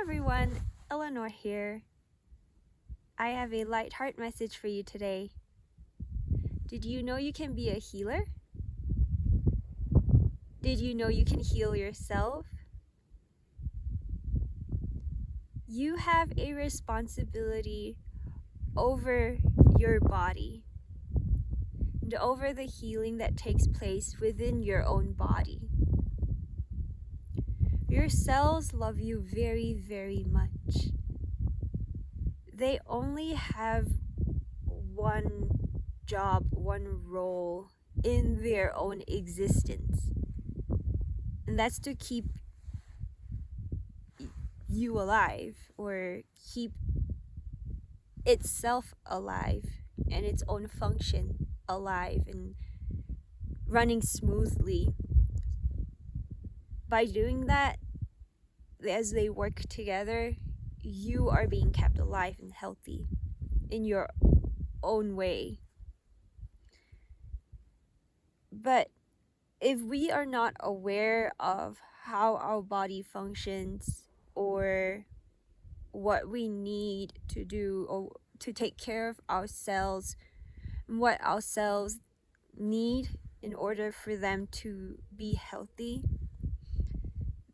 everyone, Eleanor here. I have a light heart message for you today. Did you know you can be a healer? Did you know you can heal yourself? You have a responsibility over your body and over the healing that takes place within your own body. Your cells love you very, very much. They only have one job, one role in their own existence, and that's to keep you alive, or keep itself alive and its own function alive and running smoothly. By doing that, as they work together, you are being kept alive and healthy in your own way. But if we are not aware of how our body functions, or what we need to do or to take care of ourselves, and what our cells need in order for them to be healthy,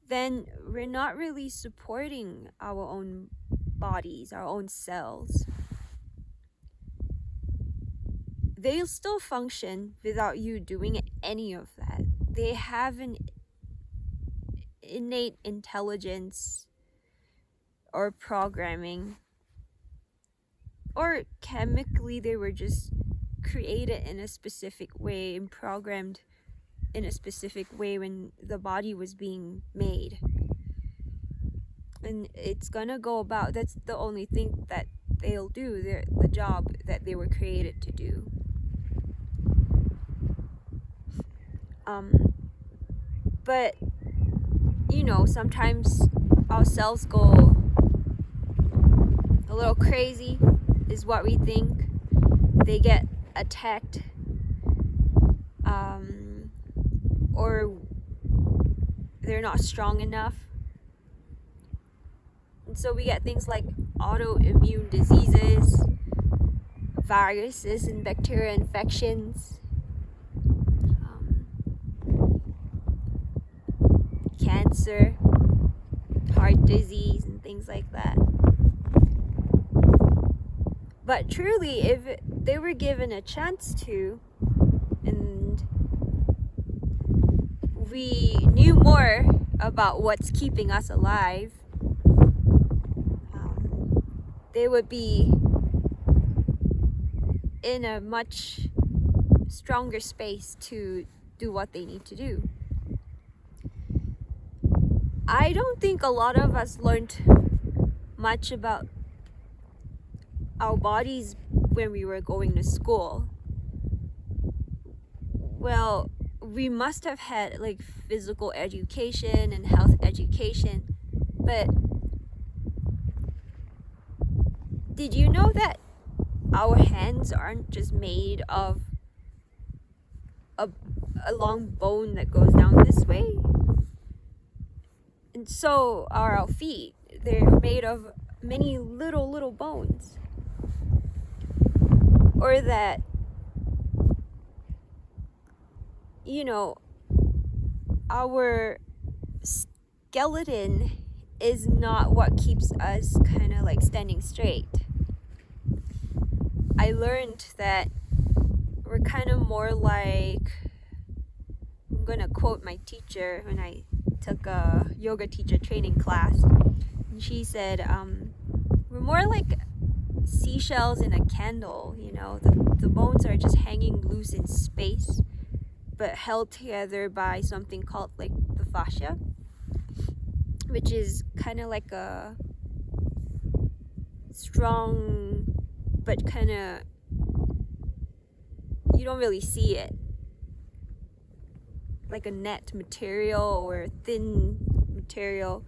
then we're not really supporting our own bodies, our own cells. They'll still function without you doing any of that. They have an innate intelligence or programming, or chemically they were just created in a specific way and programmed in a specific way when the body was being made. And it's gonna go about, that's the only thing that they'll do, the job that they were created to do. But sometimes our cells go a little crazy, is what we think. They get attacked, or they're not strong enough, and so we get things like autoimmune diseases, viruses and bacteria infections, cancer, heart disease, and things like that. But truly, if they were given a chance to, and we knew more about what's keeping us alive, they would be in a much stronger space to do what they need to do. I don't think a lot of us learned much about our bodies when we were going to school. Well, we must have had like physical education and health education, but did you know that our hands aren't just made of a long bone that goes down this way? And so are our feet. They're made of many little bones. Or that, our skeleton is not what keeps us kind of like standing straight. I learned that we're kind of more like, I'm gonna quote my teacher when I took a yoga teacher training class, and she said, we're more like seashells in a candle. The bones are just hanging loose in space, but held together by something called like the fascia, which is kind of like a strong, but kind of, you don't really see it, like a net material or a thin material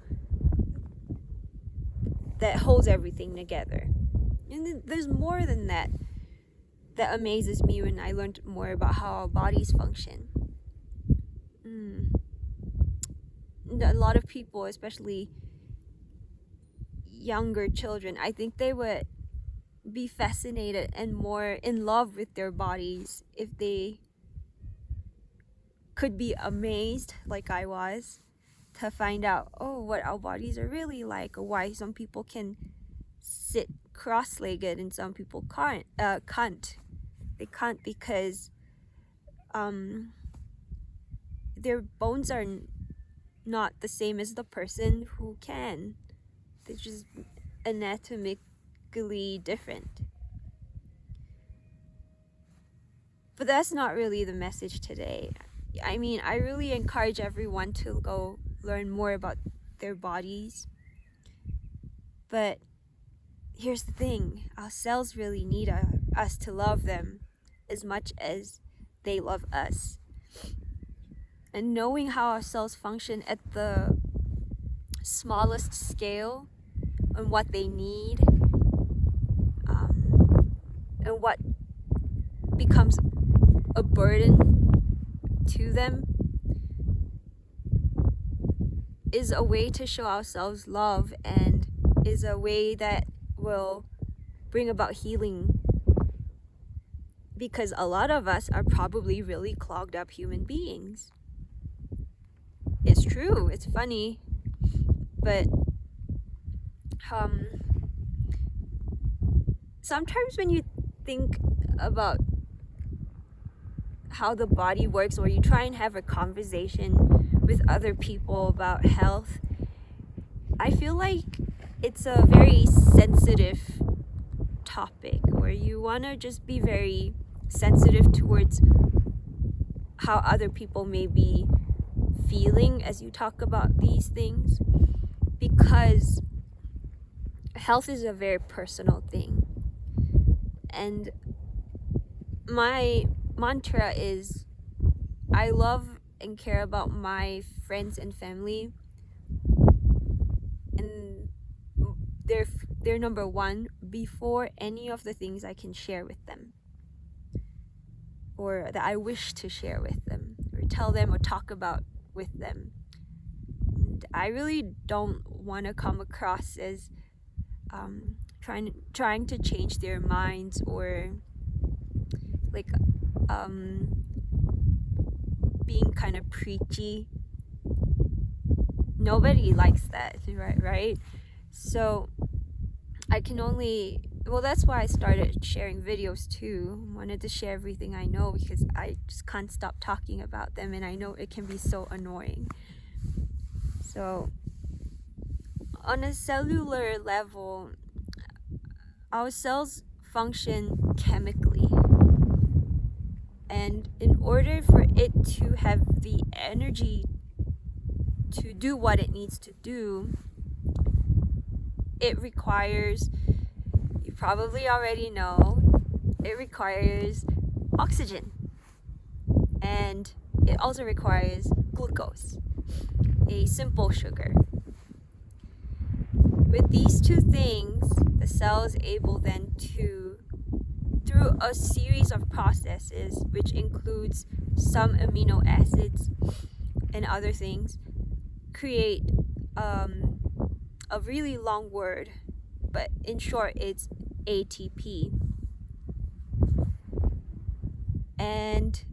that holds everything together. And there's more than that amazes me when I learned more about how our bodies function. A lot of people, especially younger children, I think they would be fascinated and more in love with their bodies if they could be amazed, like I was, to find out, oh, what our bodies are really like, or why some people can sit cross-legged and some people can't. They can't because their bones are not the same as the person who can. They're just anatomically different. But that's not really the message today. I mean, I really encourage everyone to go learn more about their bodies. But here's the thing, our cells really need us to love them as much as they love us. And knowing how our cells function at the smallest scale and what they need, and what becomes a burden to them, is a way to show ourselves love, and is a way that will bring about healing, because a lot of us are probably really clogged up human beings. It's true, it's funny, but sometimes when you think about how the body works, or you try and have a conversation with other people about health, I feel like it's a very sensitive topic where you want to just be very sensitive towards how other people may be feeling as you talk about these things, because health is a very personal thing. And my mantra is, I love and care about my friends and family, and they're number one before any of the things I can share with them, or that I wish to share with them, or tell them, or talk about with them. And I really don't want to come across as trying to change their minds, or like being kind of preachy. Nobody likes that, right? So I can only, that's why I started sharing videos too. I wanted to share everything I know, because I just can't stop talking about them, and I know it can be so annoying. So on a cellular level, our cells function chemically, and in order for it to have the energy to do what it needs to do, it requires, you probably already know, it requires oxygen, and it also requires glucose, a simple sugar. With these two things, the cell is able then to, through a series of processes, which includes some amino acids and other things, create a really long word, but in short it's ATP. And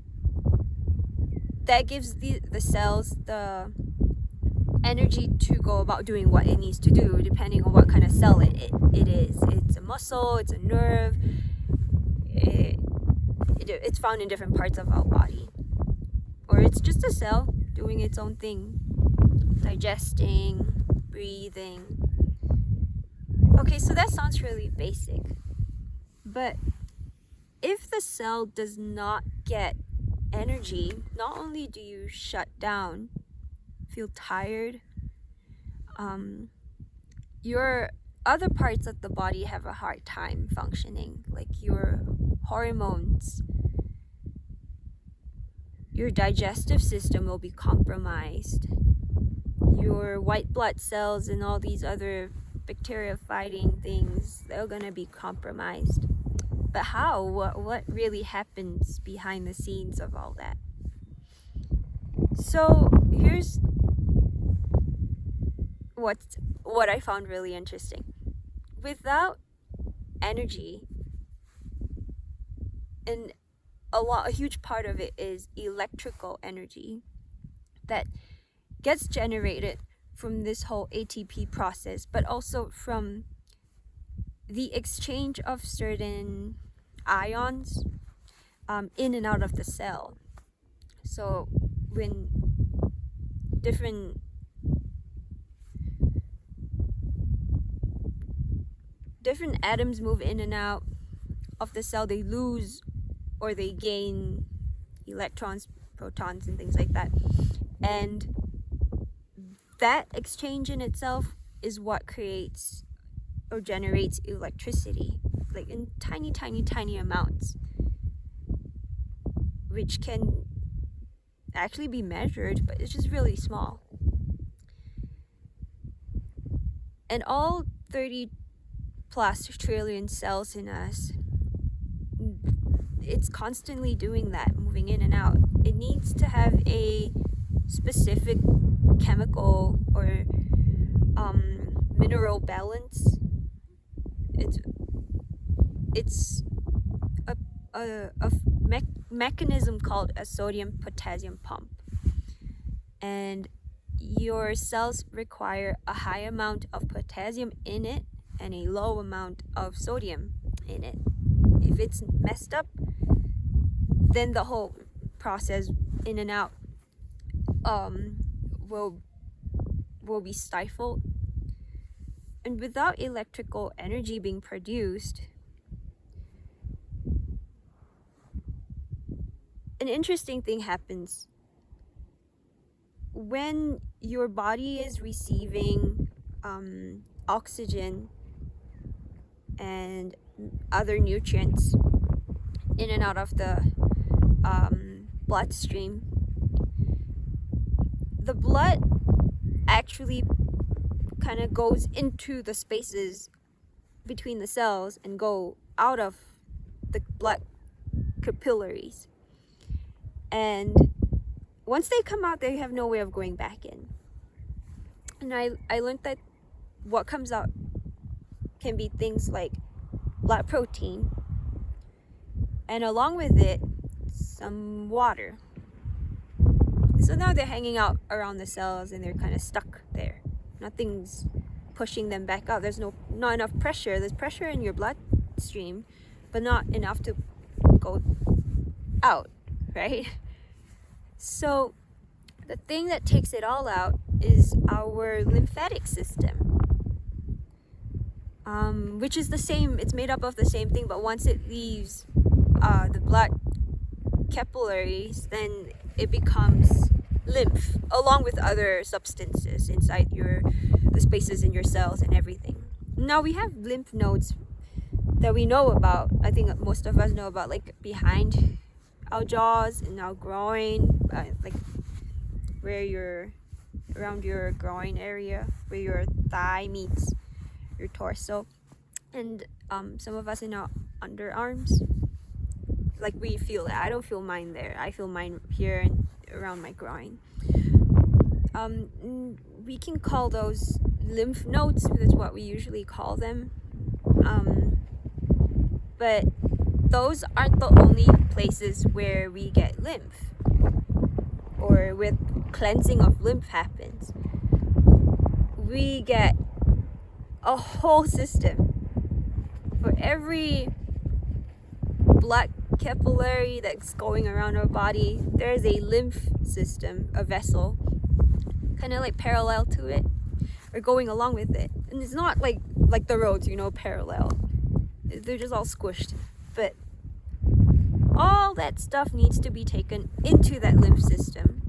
that gives the cells the energy to go about doing what it needs to do, depending on what kind of cell it is. It's a muscle, it's a nerve, it's found in different parts of our body. Or it's just a cell doing its own thing, digesting, breathing. Okay, so that sounds really basic. But if the cell does not get energy, not only do you shut down, feel tired, your other parts of the body have a hard time functioning, like your hormones. Your digestive system will be compromised. Your white blood cells and all these other bacteria fighting things, they're gonna be compromised. But how? What really happens behind the scenes of all that? So here's what I found really interesting. without energy, and a huge part of it is electrical energy that gets generated from this whole ATP process, but also from the exchange of certain ions in and out of the cell. So when different atoms move in and out of the cell, they lose or they gain electrons, protons, and things like that. And that exchange in itself is what creates or generates electricity, like in tiny, tiny, tiny amounts, which can actually be measured, but it's just really small. And all 30 plus trillion cells in us, it's constantly doing that, moving in and out. It needs to have a specific chemical or mineral balance. It's a mechanism called a sodium-potassium pump, and your cells require a high amount of potassium in it and a low amount of sodium in it. If it's messed up, then the whole process in and out will be stifled. And without electrical energy being produced, an interesting thing happens. When your body is receiving oxygen and other nutrients in and out of the bloodstream, the blood actually kind of goes into the spaces between the cells and go out of the blood capillaries. And once they come out, they have no way of going back in. And I learned that what comes out can be things like blood protein, and along with it, some water. So now they're hanging out around the cells and they're kind of stuck there. Nothing's pushing them back out. There's not enough pressure. There's pressure in your bloodstream, but not enough to go out, right? So the thing that takes it all out is our lymphatic system, which is the same. It's made up of the same thing, but once it leaves the blood capillaries, then it becomes lymph, along with other substances inside the spaces in your cells and everything. Now we have lymph nodes that we know about. I think most of us know about, like behind our jaws and our groin, like where around your groin area, where your thigh meets your torso, and some of us in our underarms, like we feel that. I don't feel mine there. I feel mine here and around my groin. We can call those lymph nodes. That's what we usually call them. But those aren't the only places where we get lymph, or with cleansing of lymph happens. We get a whole system. For every blood capillary that's going around our body, there's a lymph system, a vessel, kind of like parallel to it, or going along with it. And it's not like the roads, parallel. They're just all squished. But all that stuff needs to be taken into that lymph system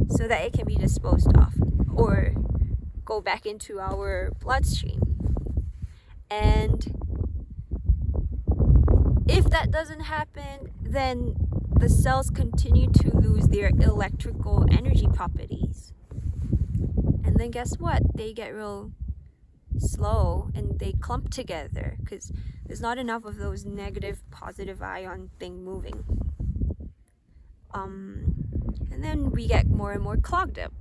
so that it can be disposed of or go back into our bloodstream. And if that doesn't happen, then the cells continue to lose their electrical energy properties. And then guess what? They get real slow and they clump together because there's not enough of those negative positive ion thing moving. And then we get more and more clogged up.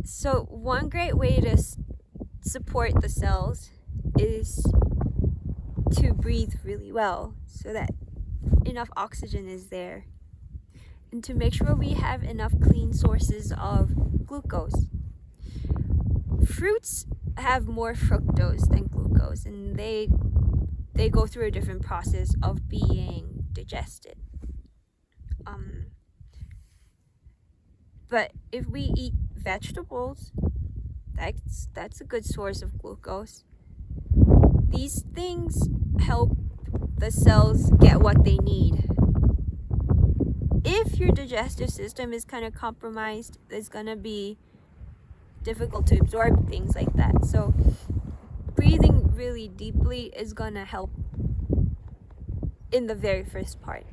So one great way to support the cells is to breathe really well so that enough oxygen is there, and to make sure we have enough clean sources of glucose. Fruits have more fructose than glucose, and they go through a different process of being digested. But if we eat vegetables, that's a good source of glucose. These things help the cells get what they need. If your digestive system is kind of compromised, it's gonna be difficult to absorb things like that. So breathing really deeply is gonna help in the very first part.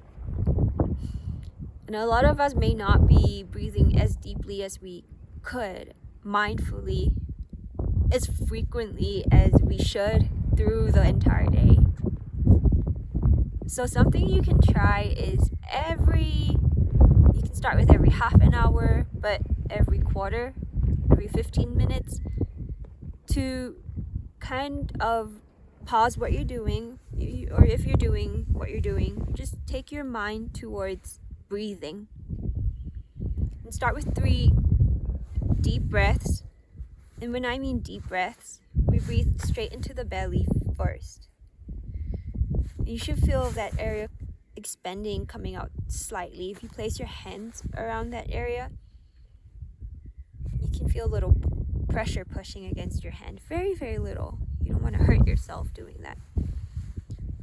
And a lot of us may not be breathing as deeply as we could, mindfully, as frequently as we should through the entire day. So something you can try is you can start with every half an hour, but every quarter, every 15 minutes, to kind of pause what you're doing, or if you're doing what you're doing, just take your mind towards breathing. And start with 3 deep breaths. And when I mean deep breaths, we breathe straight into the belly first. You should feel that area expanding, coming out slightly. If you place your hands around that area, you can feel a little pressure pushing against your hand. Very, very little. You don't want to hurt yourself doing that.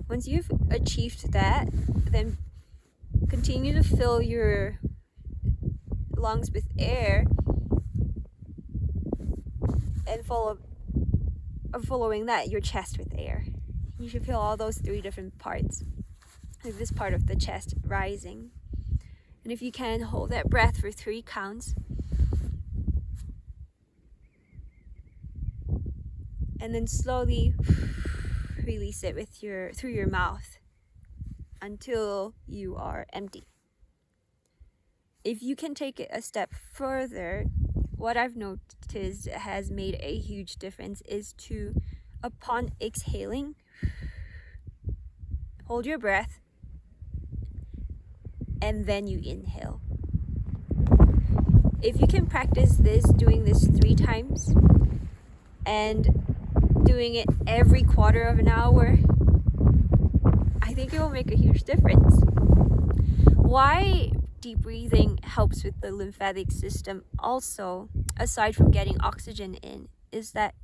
Once you've achieved that, then continue to fill your lungs with air, and following that, your chest with air. You should feel all those 3 different parts, like this part of the chest rising. And if you can, hold that breath for 3 counts. And then slowly release it through your mouth until you are empty. If you can take it a step further, what I've noticed has made a huge difference is to, upon exhaling, hold your breath, and then you inhale. If you can practice doing this 3 times, and doing it every quarter of an hour, I think it will make a huge difference. Why deep breathing helps with the lymphatic system also, aside from getting oxygen in, is that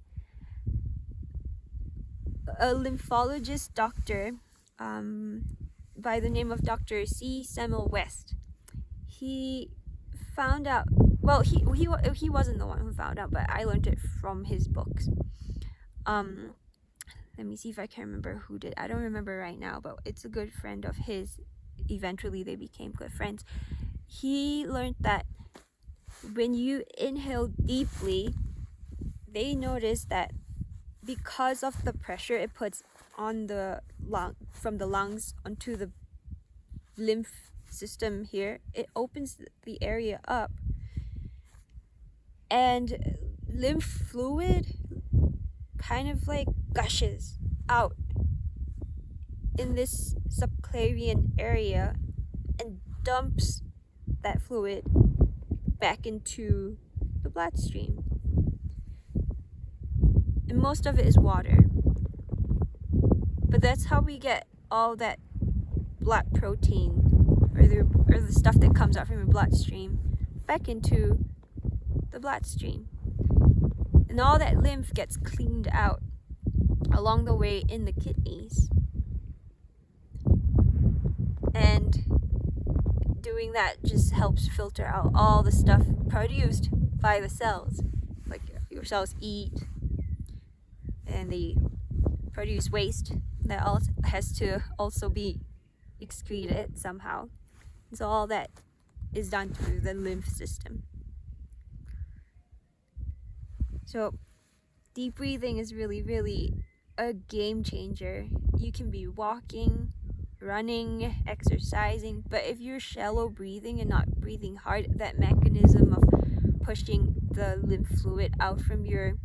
a lymphologist doctor by the name of Dr. C. Samuel West, he found out, well, he wasn't the one who found out, but I learned it from his books. Let me see if I can remember who did. I don't remember right now, but it's a good friend of his. Eventually they became good friends. He learned that when you inhale deeply, they noticed that because of the pressure it puts on the from the lungs onto the lymph system here, it opens the area up, and lymph fluid kind of like gushes out in this subclavian area and dumps that fluid back into the bloodstream. And most of it is water. But that's how we get all that blood protein or the stuff that comes out from your bloodstream back into the bloodstream. And all that lymph gets cleaned out along the way in the kidneys. And doing that just helps filter out all the stuff produced by the cells. Like your cells eat and they produce waste that also has to also be excreted somehow. So all that is done through the lymph system. So deep breathing is really, really a game changer. You can be walking, running, exercising, but if you're shallow breathing and not breathing hard, that mechanism of pushing the lymph fluid out from your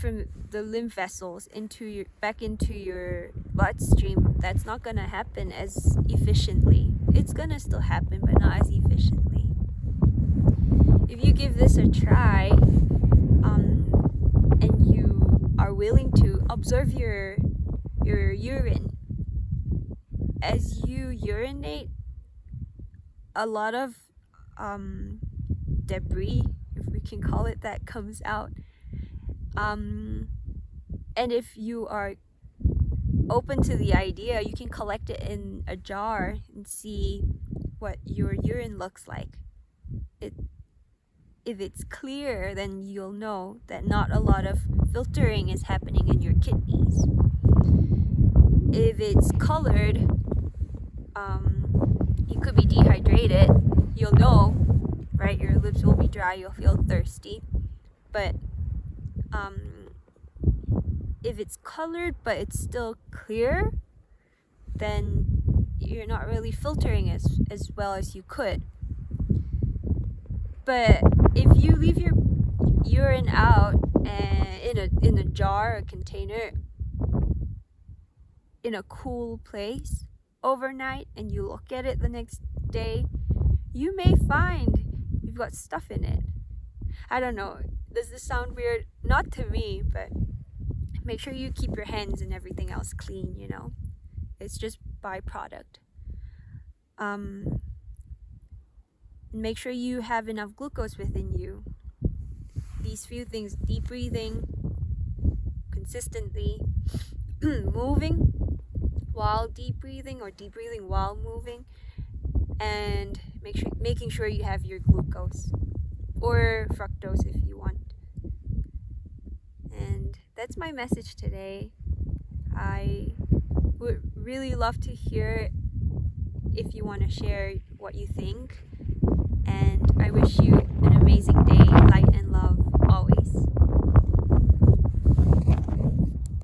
from the lymph vessels back into your bloodstream, that's not gonna happen as efficiently. It's gonna still happen, but not as efficiently. If you give this a try, and you are willing to observe your urine, as you urinate, a lot of debris, if we can call it that, comes out. And if you are open to the idea, you can collect it in a jar and see what your urine looks like. If it's clear, then you'll know that not a lot of filtering is happening in your kidneys. If it's colored, you could be dehydrated. You'll know, right? Your lips will be dry, you'll feel thirsty. But if it's colored but it's still clear, then you're not really filtering as well as you could. But if you leave your urine out in a jar, a container, in a cool place overnight, and you look at it the next day, you may find you've got stuff in it. I don't know, does this sound weird? Not to me, but make sure you keep your hands and everything else clean, you know? It's just byproduct. Make sure you have enough glucose within you. These few things: deep breathing, consistently, moving while deep breathing or deep breathing while moving, and making sure you have your glucose or fructose if you want. And that's my message today. I would really love to hear if you want to share what you think, and I wish you an amazing